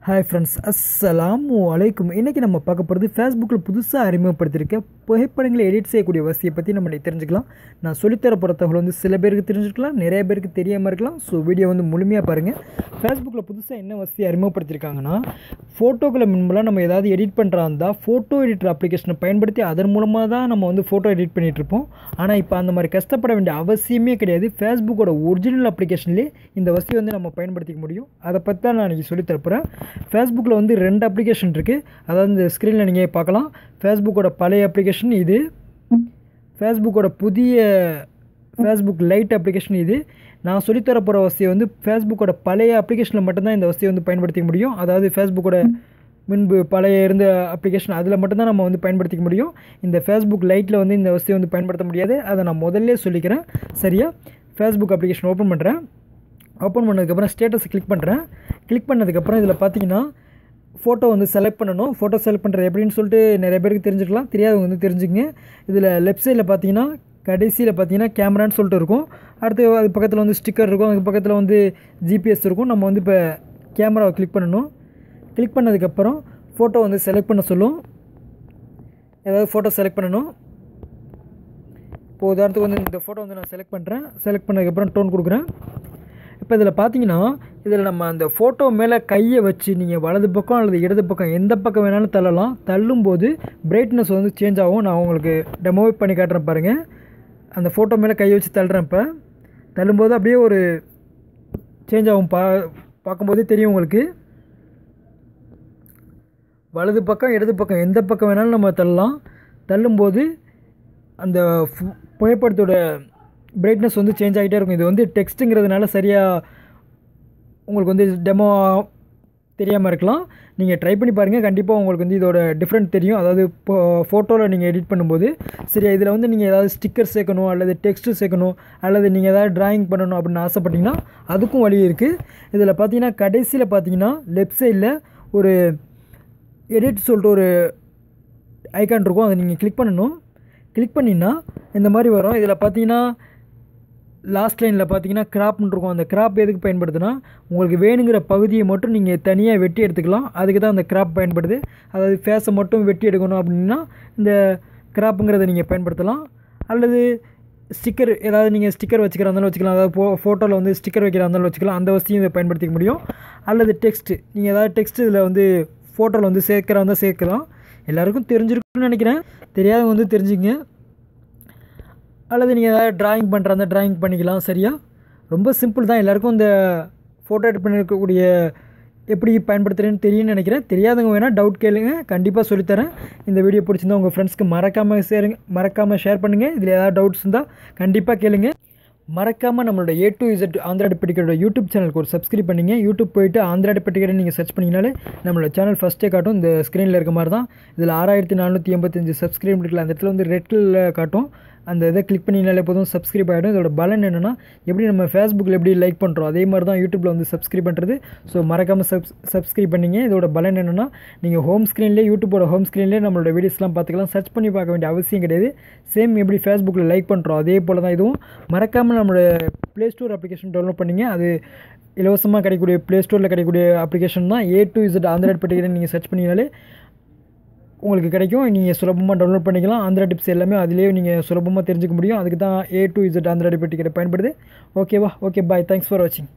Hi friends, அஸ்ஸலாமு அலைக்கும். இன்றைக்கி நம்ம பார்க்க போகிறது ஃபேஸ்புக்கில் புதுசாக அறிமுகப்படுத்தியிருக்க புகைப்படங்களை எடிட் செய்யக்கூடிய வசதியை பற்றி நம்ம தெரிஞ்சுக்கலாம். நான் சொல்லித்தர போகிற தகவல் சில பேருக்கு தெரிஞ்சுக்கலாம், நிறைய பேருக்கு தெரியாமல் இருக்கலாம். ஸோ வீடியோ முழுமையாக பாருங்கள். ஃபேஸ்புக்கில் புதுசாக என்ன வசதி அறிமுகப்படுத்தியிருக்காங்கன்னா, ஃபோட்டோக்களை முன்பெல்லாம் நம்ம ஏதாவது எடிட் பண்ணுறா இருந்தால் ஃபோட்டோ எடிட்டர் அப்ளிகேஷனை பயன்படுத்தி அதன் மூலமாக தான் நம்ம ஃபோட்டோ எடிட் பண்ணிகிட்ருப்போம். ஆனால் இப்போ அந்த மாதிரி கஷ்டப்பட வேண்டிய அவசியமே கிடையாது. ஃபேஸ்புக்கோட ஒரிஜினல் அப்ளிகேஷன்லேயே இந்த வசதி நம்ம பயன்படுத்திக்க முடியும். அதை பற்றி தான் நான் இன்றைக்கி சொல்லித்தரப்போகிறேன். ஃபேஸ்புக்கில் 2 அப்ளிகேஷன் இருக்குது. அதாவது இந்த ஸ்க்ரீனில் நீங்கள் பார்க்கலாம். ஃபேஸ்புக்கோட பழைய அப்ளிகேஷன் இது, ஃபேஸ்புக்கோட புதிய ஃபேஸ்புக் லைட் அப்ளிகேஷன் இது. நான் சொல்லித்தர போகிற வசதியை ஃபேஸ்புக்கோட பழைய அப்ளிகேஷனில் மட்டும்தான் இந்த வசதியை பயன்படுத்திக்க முடியும். அதாவது ஃபேஸ்புக்கோட முன்பு பழைய இருந்த அப்ளிகேஷன் அதில் மட்டும்தான் நம்ம பயன்படுத்திக்க முடியும். இந்த ஃபேஸ்புக் லைட்டில் இந்த வசதியை பயன்படுத்த முடியாது. அதை நான் முதல்ல சொல்லிக்கிறேன். சரியா? ஃபேஸ்புக் அப்ளிகேஷன் ஓப்பன் பண்ணுறேன். ஓப்பன் பண்ணதுக்கப்புறம் ஸ்டேட்டஸை கிளிக் பண்ணுறேன். கிளிக் பண்ணதுக்கப்புறம் இதில் பார்த்தீங்கன்னா ஃபோட்டோ செலக்ட் பண்ணணும். ஃபோட்டோ செலக்ட் பண்ணுறது எப்படின்னு சொல்லிட்டு நிறைய பேருக்கு தெரிஞ்சுக்கலாம், தெரியாதவங்க தெரிஞ்சுக்கங்க. இதில் லெஃப்ட் சைடில் பார்த்தீங்கன்னா கடைசியில் பார்த்தீங்கன்னா கேமரான்னு சொல்லிட்டு இருக்கும். அடுத்து அது பக்கத்தில் ஸ்டிக்கர் இருக்கும். அதுக்கு பக்கத்தில் ஜிபிஎஸ் இருக்கும். நம்ம இப்போ கேமராவை கிளிக் பண்ணணும். கிளிக் பண்ணதுக்கப்புறம் ஃபோட்டோ செலக்ட் பண்ண சொல்லும். ஏதாவது ஃபோட்டோ செலக்ட் பண்ணணும். இப்போ உதாரணத்துக்கு இந்த ஃபோட்டோ நான் செலக்ட் பண்ணுறேன். செலக்ட் பண்ணதுக்கப்புறம் டோன் கொடுக்குறேன். இப்போ இதில் பார்த்தீங்கன்னா இதில் நம்ம அந்த ஃபோட்டோ மேலே கையை வச்சு நீங்கள் வலது பக்கம் அல்லது இடது பக்கம் எந்த பக்கம் வேணாலும் தள்ளலாம். தள்ளும்போது பிரைட்னஸ் சேஞ்ச் ஆகும். நான் உங்களுக்கு டெமோ பண்ணி காட்டுறேன் பாருங்கள். அந்த ஃபோட்டோ மேலே கையை வச்சு தள்ளுறேன். இப்போ தள்ளும்போது அப்படியே ஒரு சேஞ்ச் ஆகும். பார்க்கும்போதே தெரியும் உங்களுக்கு. வலது பக்கம் இடது பக்கம் எந்த பக்கம் வேணாலும் நம்ம தள்ளலாம். தள்ளும்போது அந்த புகைப்படத்தோட பிரைட்னஸ் சேஞ்ச் ஆகிட்டே இருக்கும். இது டெக்ஸ்ட்டுங்கிறதுனால சரியாக உங்களுக்கு டெமோ தெரியாமல் இருக்கலாம். நீங்கள் ட்ரை பண்ணி பாருங்கள். கண்டிப்பாக உங்களுக்கு இதோட டிஃப்ரெண்ட் தெரியும். அதாவது இப்போ ஃபோட்டோவில் நீங்கள் எடிட் பண்ணும்போது சரியா, இதில் நீங்கள் ஏதாவது ஸ்டிக்கர் சேர்க்கணும் அல்லது டெக்ஸ்ட்டு சேர்க்கணும் அல்லது நீங்கள் ஏதாவது ட்ராயிங் பண்ணணும் அப்படின்னு ஆசைப்பட்டிங்கன்னா அதுக்கும் வழி இருக்குது. இதில் பார்த்தீங்கன்னா கடைசியில் பார்த்தீங்கன்னா லெஃப்ட் சைடில் ஒரு எடிட் சொல்லிட்டு ஒரு ஐக்கான் இருக்கும். அதை நீங்கள் கிளிக் பண்ணணும். கிளிக் பண்ணிங்கன்னா இந்த மாதிரி வரும். இதில் பார்த்தீங்கன்னா லாஸ்ட் லைனில் பார்த்தீங்கன்னா கிராப்னு இருக்கும். அந்த கிராப் எதுக்கு பயன்படுதுன்னா, உங்களுக்கு வேணுங்கிற பகுதியை மட்டும் நீங்கள் தனியாக வெட்டி எடுத்துக்கலாம். அதுக்கு தான் அந்த கிராப் பயன்படுது. அதாவது ஃபேஸை மட்டும் வெட்டி எடுக்கணும் அப்படின்னா இந்த கிராப்புங்கிறத நீங்கள் பயன்படுத்தலாம். அல்லது ஸ்டிக்கர் ஏதாவது நீங்கள் ஸ்டிக்கர் வச்சுக்கிற இருந்தாலும் வச்சுக்கலாம். அதாவது ஃபோட்டோவில் ஸ்டிக்கர் வைக்கிற இருந்தாலும் வச்சுக்கலாம். அந்த வசதியும் இதை பயன்படுத்திக்க முடியும். அல்லது டெக்ஸ்ட்டு நீங்கள் ஏதாவது டெக்ஸ்ட் இதில் ஃபோட்டோவில் சேர்க்குறா இருந்தால் சேர்க்கலாம். எல்லாேருக்கும் தெரிஞ்சிருக்குன்னு நினைக்கிறேன். தெரியாதவங்க தெரிஞ்சுங்க. அல்லது நீங்கள் ஏதாவது ட்ராயிங் பண்ணுறாங்க ட்ராயிங் பண்ணிக்கலாம். சரியா? ரொம்ப சிம்பிள் தான். எல்லாேருக்கும் இந்த ஃபோட்டோ எடிட் பண்ணியிருக்கக்கூடிய எப்படி பயன்படுத்துகிறேன்னு தெரியும்னு நினைக்கிறேன். தெரியாதவங்க வேணால் டவுட் கேளுங்க, கண்டிப்பாக சொல்லித்தரேன். இந்த வீடியோ பிடிச்சிருந்தா உங்கள் ஃப்ரெண்ட்ஸ்க்கு மறக்காமல் ஷேர் பண்ணுங்கள். இதில் ஏதாவது டவுட்ஸ் இருந்தால் கண்டிப்பாக கேளுங்க. மறக்காமல் நம்மளோட A to Z ஆந்திரா டிபெட்டிக்கரோட யூடியூப் சேனலுக்கு ஒரு சப்ஸ்கிரைப் பண்ணிங்க. யூடியூப் போய்ட்டு ஆந்திரா டிபெட்டிக்கரை நீங்கள் சர்ச் பண்ணிங்கனாலே நம்மளோட சேனல் ஃபஸ்ட்டே காட்டும். இந்த ஸ்க்ரீனில் இருக்க மாதிரி தான். இதில் 6485 சப்ஸ்கிரைப் இருக்குல்ல, அந்த இடத்துல ரெட் கலரில் காட்டும். அந்த இதை கிளிக் பண்ணினாலே போதும் சப்ஸ்கிரைப் ஆகிடும். இதோட பலன் என்னென்னா, எப்படி நம்ம ஃபேஸ்புக்கில் எப்படி லைக் பண்ணுறோம் அதே மாதிரி தான் யூடியூப்பில் சப்ஸ்கிரைப் பண்ணுறது. ஸோ மறக்காமல் சப்ஸ்கிரைப் பண்ணிங்க. இதோட பலன் என்னென்னா, நீங்கள் ஹோம் ஸ்க்ரீன்லேயே யூடியூப்போட ஹோம் ஸ்க்ரீன்லேயே நம்மளோட வீடியோஸ்லாம் பார்த்துக்கலாம். சர்ச் பண்ணி பார்க்க வேண்டிய அவசியம் கிடையாது. சேம் எப்படி ஃபேஸ்புக்கில் லைக் பண்ணுறோம் அதே போல் தான் இதுவும். மறக்காமல் நம்மளோட ப்ளே ஸ்டோர் அப்ளிகேஷன் டவுன்லோட் பண்ணிங்க. அது இலவசமாக கிடைக்கக்கூடிய ப்ளே ஸ்டோரில் கிடைக்கக்கூடிய அப்ளிகேஷன் தான். A to Z ஆந்திரா டிபெட்டிக்கரை நீங்கள் சர்ச் பண்ணிங்கனாலே உங்களுக்கு கிடைக்கும். நீங்கள் சுலபமாக டவுன்லோட் பண்ணிக்கலாம். ஆந்திரா டிப்ஸ் எல்லாமே அதிலே நீங்கள் சுலபமாக தெரிஞ்சுக்க முடியும். அதுக்கு தான் A to Z ஆந்திரா டிபெட்டிக்கரை பயன்படுது. ஓகேவா? Okay, bye. தேங்க்ஸ் ஃபார் வாட்சிங்.